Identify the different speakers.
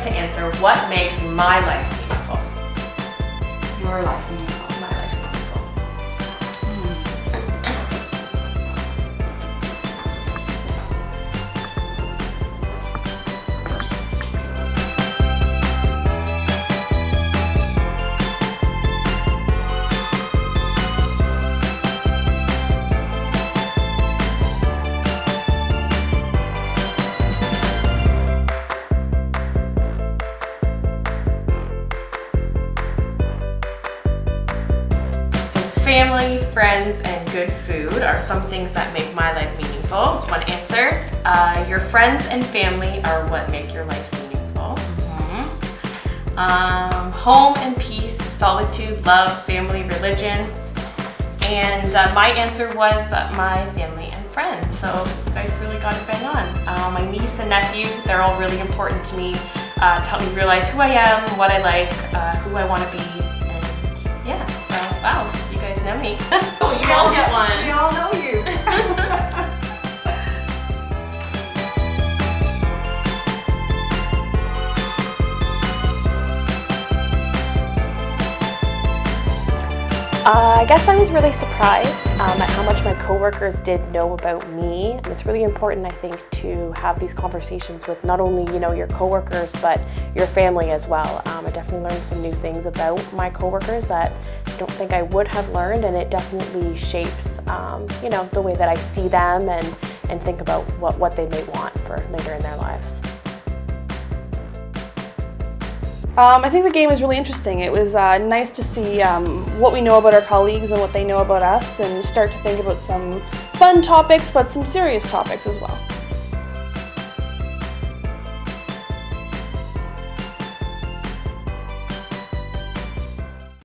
Speaker 1: to answer what makes my life meaningful.
Speaker 2: Your life meaningful.
Speaker 1: My life meaningful. Family, friends, and good food are some things that make my life meaningful. That's one answer. Your friends and family are what make your life meaningful. Home and peace, solitude, love, family, religion. And my answer was my family and friends. So you guys really got it bang on. My niece and nephew, they're all really important to me. Help me realize who I am, what I like, who I want to be. And yeah, so wow. You guys know me.
Speaker 2: Oh, you all get one. We all know you.
Speaker 3: I guess I was really surprised at how much my coworkers did know about me. It's really important, I think, to have these conversations with not only, your coworkers, but your family as well. I definitely learned some new things about my coworkers that I don't think I would have learned, and it definitely shapes, the way that I see them and think about what they may want for later in their lives.
Speaker 4: I think the game is really interesting. It was nice to see what we know about our colleagues and what they know about us, and start to think about some fun topics, but some serious topics as well.